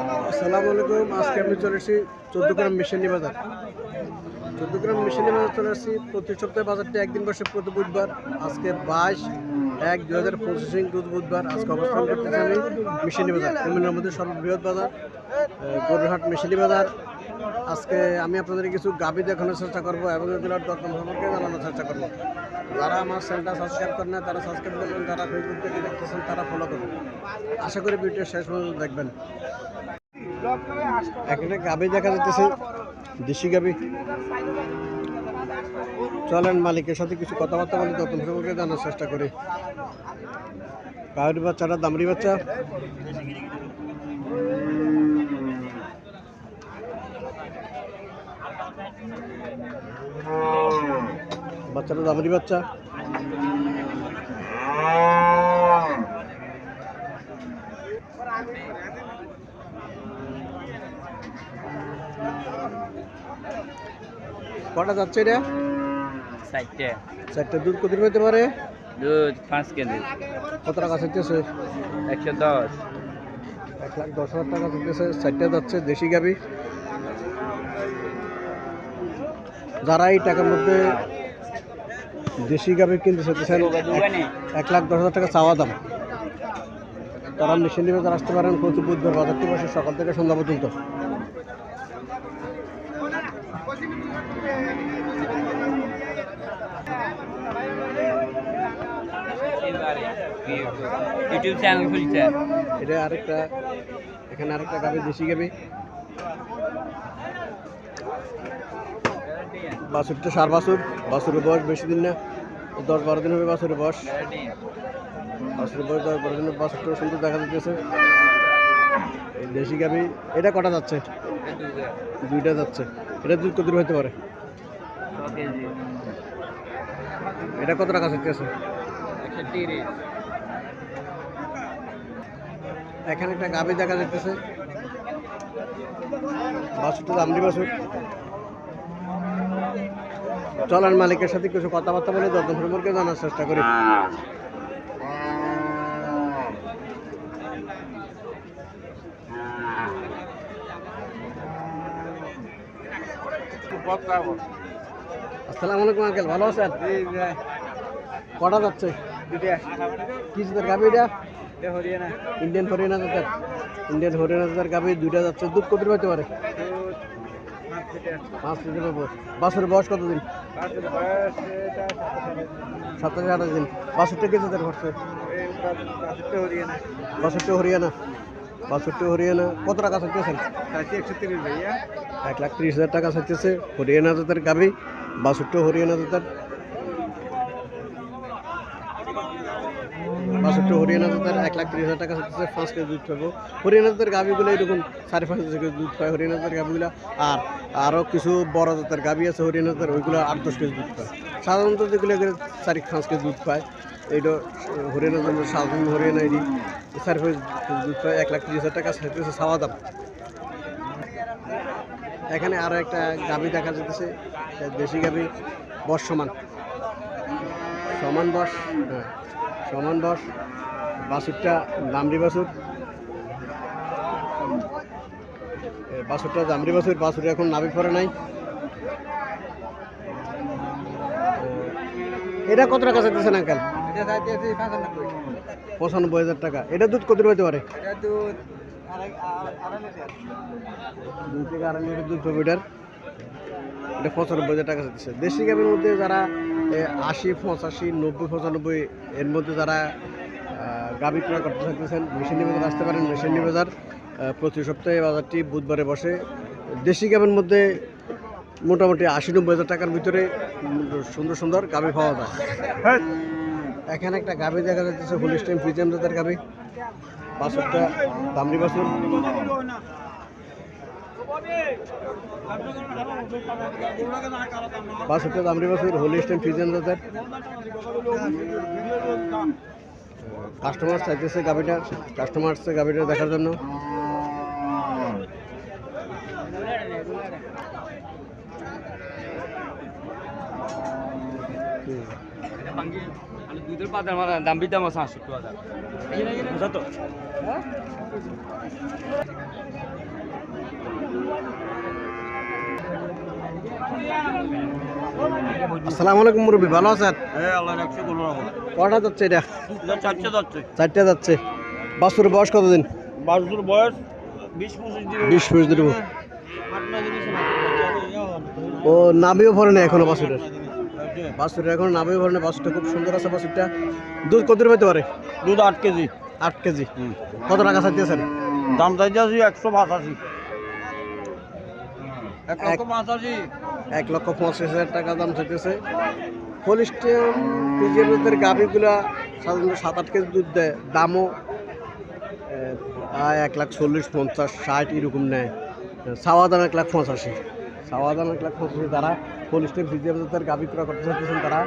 আসসালামু আলাইকুম। আজকে আমি চলে এসেছি 14 গ্রাম মিশনি বাজার। 14 গ্রাম মিশনি বাজার চলে আসছি। প্রতি সপ্তাহে বাজারটি একদিন বসে প্রতি বুধবার। আজকে 22/1/2025 রোজ বুধবার। আজকে অবস্থান করতেছি আমি মিশনি বাজার, কুমিল্লার মধ্যে সর্ববৃহৎ বাজার গরুরহাট মিশনি বাজার। আজকে আমি আপনাদের কিছু গাভী দেখানোর চেষ্টা করবো এবং এগুলোর দরদাম সম্পর্কে জানানোর চেষ্টা করবো। যারা আমার চ্যানেলটা সাবস্ক্রাইব করেন না তারা সাবস্ক্রাইব করবেন, যারা ফেসবুক থেকে দেখতেছেন তারা ফলো করবেন। আশা করি ভিডিও শেষ পর্যন্ত দেখবেন। একটা গাভী দেখা যাচ্ছে, দেশি গাভী। চলেন মালিকের সাথে কিছু কথাবার্তা বলে দরদাম সম্পর্কে জানার চেষ্টা করি। গাভীর বাচ্চাটা দামড়ি বাচ্চা, বাচ্চাটা দামড়ি বাচ্চা। কটা যাচ্ছে এটা? 4টে। দুধ কত হতে পারে? দুধ 5 কেজি। কত টাকা চাইতেছে? 110। 1,10,000 টাকা চাইতেছে। 4টে যাচ্ছে, দেশি গাভী। যারা এই টাকার মধ্যে দেশি গাভী কিনতে চাইতেছেন, 1,10,000 টাকা চাওয়া দাম, তারা মিশনি বাজার আসতে পারেন। প্রতি বুধবার বাজারটি বসে সকাল থেকে সন্ধ্যা পর্যন্ত। ইউটিউব চ্যানেল খুলছে। এটা আরেকটা, এখানে আরেকটা গাভী, দেশি গাভী। বাছুরটা সার বাছুর। বাছুরের বয়স বেশি দিন না, 10-12 দিন হবে বাছুরের বয়স। বাছুরের বয়স 10-12 দিন। বাছুরটা সুন্দর দেখা যাচ্ছে। এই দেশি গাভী। এটা কটা যাচ্ছে? 2টা যাচ্ছে। এটা দুধ কত হতে পারে? এটা কত টাকা চাইতেছে? 130। এখানে একটা গাভী দেখা যাচ্ছে, বাছুরটা দামড়ি বাছুর। চলেন মালিকের সাথে কিছু কথাবার্তা বলে দরদাম সম্পর্কে জানার চেষ্টা করি। আসসালামু আলাইকুম আঙ্কেল, ভালো আছেন? কটা যাচ্ছে? কি জাতের গাভী এটা? ইন্ডিয়ান হরিয়ানা জাতের। ইন্ডিয়ান হরিয়ানা জাতের গাভী, 2টা যাচ্ছে। দুধ কত হতে পারে? 5 লিটার পাবো। বাছুরের বয়স কতদিন? 27-28 দিন। বাছুরটা কি জাতের পড়ছে? বাছুরটা হরিয়ানা। বাছুরটা হরিয়ানা। কত টাকা চাইতেছেন? 130 ভাইয়া। 1,30,000 টাকা চাইতেছে। হরিয়ানা জাতের গাভী, বাছুরটা হরিয়ানা জাতের। বাছুরটা হরিয়ানা জাতের, 1,30,000 টাকা চাইতেছে। 5 কেজি দুধ পাবো। হরিয়ানা জাতের গাভীগুলো এরকম 4-5 কেজি দুধ পায় হরিয়ানা জাতের গাভীগুলো। আর আরও কিছু বড় জাতের গাভী আছে হরিয়ানা জাতের, ওইগুলো 8-10 কেজি দুধ পায়। সাধারণত যেগুলো 4-5 কেজি দুধ পায়, এইটা হরিয়ানা জাতের সাধারণ হরিয়ানা এটি 4-5 কেজি দুধ পায়। 1,30,000 টাকা চাইতেছে চাওয়া দাম। এখানে আরও একটা গাভী দেখা যেতেছে, দেশি গাভী। বয়স সমান বয়স, হ্যাঁ সমান বয়স। বাছুরটা দামড়ি বাছুর। বাছুরটা দামড়ি বাছুর। বাছুর এখন নাভি পড়ে নাই। এটা কত টাকা চাইতেছেন আঙ্কেল? 95,000 টাকা। এটা দুধ কত হতে পারে? 2 থেকে 2.5 লিটার দুধ পাবে এটার। এটা 95,000 টাকা চাইতেছে। দেশি গাভীর মধ্যে যারা 80, 85, 90, 95 এর মধ্যে যারা গাভী ক্রয় করতে চাইতেছেন, মিশনি বাজার আসতে পারেন। মিশনি বাজার প্রতি সপ্তাহে বাজারটি বুধবারে বসে। দেশি গাভীর মধ্যে মোটামুটি 80-90,000 টাকার ভিতরে সুন্দর সুন্দর গাভী পাওয়া যায়। এখানে একটা গাভী দেখা যাচ্ছে, হোলিস্টাইন ফ্রিজিয়ান জাতের গাভী। বাছুরটা দামড়ি বাছুর। বাছুরটা দামড়ি বাছুর, হোলিস্টাইন ফ্রিজিয়ান জাতের। কাস্টমার চাইতেছে গাভীটা, কাস্টমার আসছে গাভীটা দেখার জন্য। দুধের পাতার মারা দাম বিদাম 570,000। আসসালামু আলাইকুম মুরব্বী, ভালো আছেন? হ্যাঁ আল্লাহ রাখছে কোনো রকম কটা যাচ্ছে এটা? চারটে যাচ্ছে চারটে যাচ্ছে। বাছুরের বয়স কতদিন? বাছুর বয়স 20-25 দিন 20-25 দিন। ও নাভিও ভরে না এখনো বাছুরের। বাছুরের এখনো নাভিও ভরে না। বাছুরটা খুব সুন্দর আছে। বাছুরটা দুধ কত পেতে পারে? দুধ 8 কেজি। 8 কেজি। কত টাকা চাইতেছেন? দাম চাইতে আছি 185। 185। 1,85,000 টাকা দাম চাইতেছে। হোলিস্টিয়ান ফ্রিজিয়ানদের গাভীগুলা সাধারণত 7-8 কেজি দুধ দেয়। দামও 1,40,000, 50, 60 এরকম নেয়। চাওয়া দাম 1,85,000। চাওয়া দাম 1,85,000। তারা হোলিস্টিয়ান ফ্রিজিয়ানদের গাভী ক্রয় করতে চাইতেছেন, তারা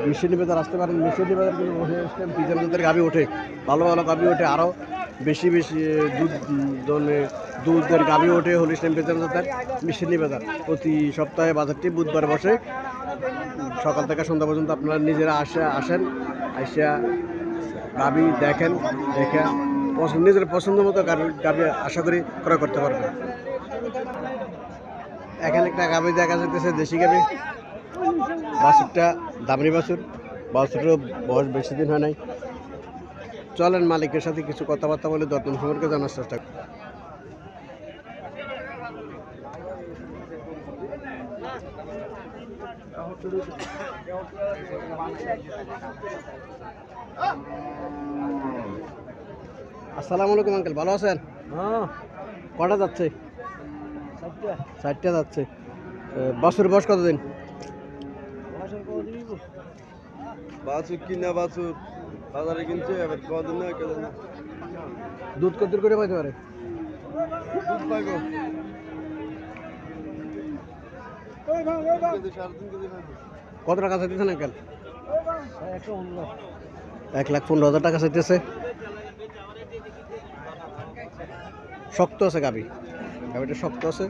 মেশিনি বাজার আসতে পারেন। মেশিনি বাজার কিন্তু হোলিস্টিয়ান ফ্রিজিয়ানদের গাভী ওঠে, ভালো ভালো গাভী ওঠে, আরও বেশি বেশি দুধের গাভী ওঠে হোলিস্টিয়ান ফ্রিজিয়ানদের মেশিনি বাজার। প্রতি সপ্তাহে বাজারটি বুধবার বসে, সকাল থেকে সন্ধ্যা পর্যন্ত। আপনারা নিজেরা আসেন, আইসা গাভী দেখেন, দেখে নিজের পছন্দ মতো গাভী আশা করি ক্রয় করতে পারবেন। এখানে একটা গাভী দেখা যাইতেছে, দেশি গাভী। বাছুরটা দামড়ি বাছুর। বাছুরের বয়স বেশি দিন হয় নাই। চলেন মালিকের সাথে কিছু কথাবার্তা বলে দরদাম সম্পর্কে জানার চেষ্টা করি। আসসালামু আলাইকুম আঙ্কেল, ভালো আছেন? হ্যাঁ কটা যাচ্ছে? 4টা যাচ্ছে। বাছুর বয়স কতদিন? বাছুর কিনা বাছুর বাজারে কিনছে এবার কদিন না কেন দুধ কত করে পাইতে পারে? দুধ পাইবো 3.5 কেজি। কত টাকা চাইতেছেন আঙ্কেল? 1,15,000 টাকা চাইতেছে। শক্ত আছে গাভী, গাভীটা শক্ত আছে।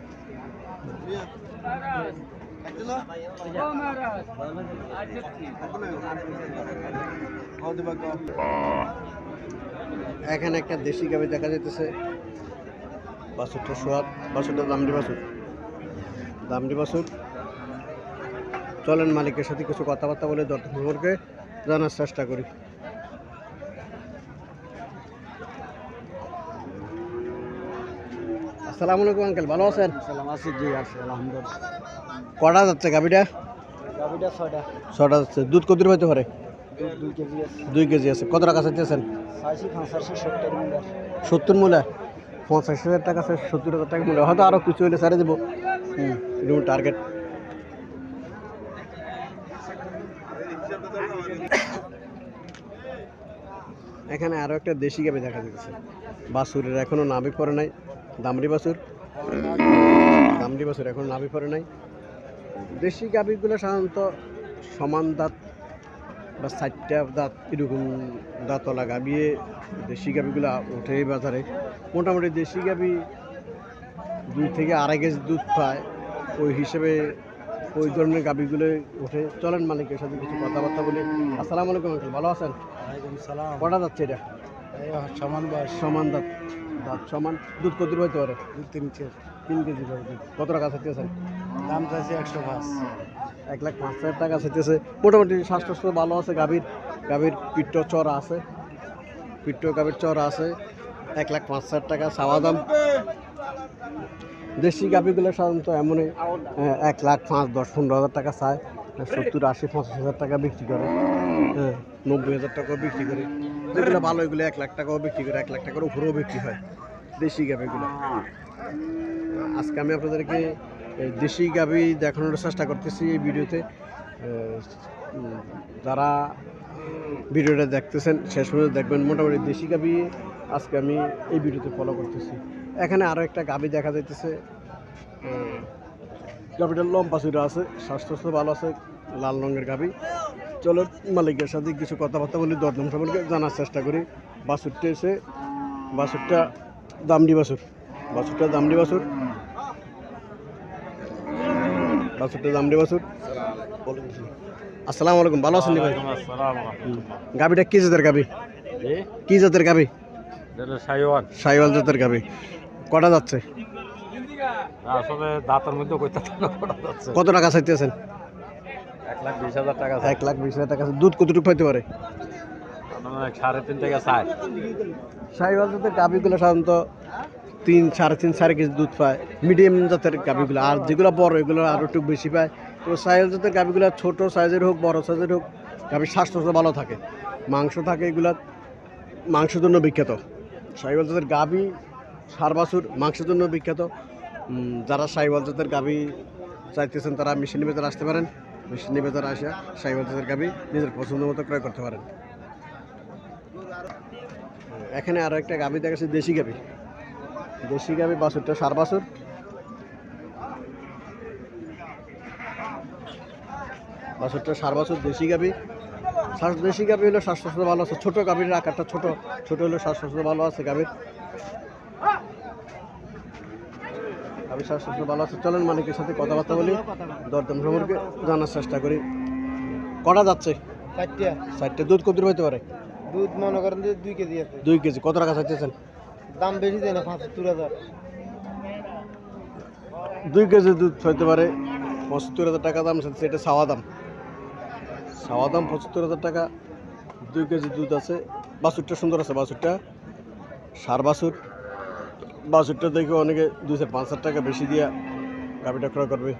এখানে একটা দেশি গাভী দেখা যাইতেছে। বাছুরটা সোয়াদ, বাছুরটা দামড়ি বাছুর। দামড়ি বাছুর। চলেন মালিকের সাথে কিছু কথাবার্তা বলে দরদাম সম্পর্কে জানার চেষ্টা করি। আসসালামু আলাইকুম আঙ্কেল, ভালো আছেন? সালাম আছে জি আছে আলহামদুলিল্লাহ। কটা যাচ্ছে গাভীটা? গাবিটা 6টা। 6টা যাচ্ছে। দুধ কত পাইতে পারে? দুধ 2 কেজি আছে। 2 কেজি আছে। কত টাকা চাইতেছেন? 85-70 মিটার। 70 মূল্য। 85,000 টাকা আছে, 70,000 টাকা মূল্য। হয়তো আরও কিছু হলে ছাড়ে দেবো। এরকম টার্গেট। এখানে আরও একটা দেশি গাভী দেখা যাচ্ছে। বাছুরের এখনও নাভি পড়ে নাই। দামড়ি বাছুর। দামড়ি বাছুর এখনও নাভি পড়ে নাই। দেশি গাভীগুলো সাধারণত সমান দাঁত বা 4টা দাঁত এরকম দাঁতলা গাভী দেশি গাভীগুলো ওঠে এই বাজারে। মোটামুটি দেশি গাভী 2 থেকে 2.5 কেজি দুধ পায়। ওই হিসেবে ওই ধরনের গাভীগুলো ওঠে। চলেন মালিকের সাথে কিছু কথাবার্তা বলি। আসসালামু আলাইকুম আঙ্কেল, ভালো আছেন? ওয়ালাইকুম সালাম। কটা যাচ্ছে এটা? সমান বয়স। সমান দাঁত, দাঁত সমান। দুধ কত হইতে পারে? 2-3 কেজি। 3 কেজি করে দুধ। কত টাকা চাইতেছেন? দাম চাইছে 105। 1,05,000 টাকা চাইতেছে। মোটামুটি স্বাস্থ্য ভালো আছে গাভীর। গাভীর পিঠ্ট চড়া আছে, পিঠ্ট গাভীর চড়া আছে। 1,05,000 টাকা চাওয়া দাম। দেশি গাভীগুলো সাধারণত এমনই 1,05,000, 10, 15,000 টাকা চায়। 70, 80, 85,000 টাকা বিক্রি করে। 90,000 টাকাও বিক্রি করে। যেগুলো ভালো এগুলো 1 লাখ টাকাও বিক্রি করে, 1 লাখ টাকার উপরেও বিক্রি হয় দেশি গাভীগুলো। আজকে আমি আপনাদেরকে দেশি গাভী দেখানোর চেষ্টা করতেছি এই ভিডিওতে। যারা ভিডিওটা দেখতেছেন শেষ পর্যন্ত দেখবেন। মোটামুটি দেশি গাভী আজকে আমি এই ভিডিওতে ফলো করতেছি। এখানে আরও একটা গাভী দেখা যাইতেছে। গাভীটার লম্বা চূড়া আছে, স্বাস্থ্য ভালো আছে, লাল রঙের গাভী। চলো মালিকের সাথে কিছু কথাবার্তা বলি, দরদাম সম্পর্কে জানার চেষ্টা করি। বাছুরটা এসে, বাছুরটা দামড়ি বাছুর। বাছুরটা দামড়ি বাছুর। বাছুরটা দামড়ি বাছুর। আসসালামু আলাইকুম, ভালো আছেন ভাই? গাভীটা কি জাতের গাভী? কি জাতের গাভী? সাইওয়াল জাতের গাভী। কটা যাচ্ছে? আসলে দাঁতের মধ্যে কত টাকা চাইতেছেন? 1,20,000 টাকা 1,20,000 টাকা আছে। দুধ কতটুকু পাইতে পারে? 3.5 থেকে 4। সাইওয়াল জাতের গাভীগুলো সাধারণত 3, 3.5, 4 কেজি দুধ পায় মিডিয়াম জাতের গাভীগুলো, আর যেগুলো বড় এগুলো আরও একটু বেশি পায়। তো সাইওয়াল জাতের গাভীগুলো ছোট সাইজের হোক বড় সাইজের হোক, গাভীর স্বাস্থ্য ভালো থাকে, মাংস থাকে, এগুলা মাংসের জন্য বিখ্যাত। সাইওয়াল জাতের গাভী ষাঁড় বাছুর মাংসের জন্য বিখ্যাত। যারা সাইওয়াল জাতের গাভী চাইতেছেন তারা মেশিনি বাজার আসতে পারেন, মেশিনি বাজার আসে সাইওয়াল জাতের গাভী নিজের পছন্দ মতো ক্রয় করতে পারেন। এখানে আরও একটা গাভী দেখাচ্ছে, দেশি গাভী। দেশি গাভী বাছুরটা ষাঁড় বাছুর। বাছুরটা ষাঁড় বাছুর দেশি গাভী। দেশি গাভী হলো স্বাস্থ্য ভালো আছে, ছোট গাভীর আকারটা ছোট ছোট হলো স্বাস্থ্য ভালো আছে গাভীর। গাভীর স্বাস্থ্য ভালো আছে। চলেন মালিকের সাথে কথাবার্তা বলি, দরদাম সম্পর্কে জানার চেষ্টা করি। কটা যাচ্ছে? 4টে। দুধ কত হইতে পারে? দুধ মনে করেন যে 2 কেজি আছে। 2 কেজি। কত টাকা চাইতেছেন? দাম বেশি দেয় না, 75,000। 2 কেজি দুধ হইতে পারে 75,000 টাকা দাম চাইছে। এটা ছাওয়া দাম, ছাওয়া দাম 75,000 টাকা। 2 কেজি দুধ আছে। বাছুরটা সুন্দর আছে, বাছুরটা ষাঁড় বাছুর। বাছুরটা দেখে অনেকে 2-5,000 টাকা বেশি দিয়া গাভীটা ক্রয় করবে।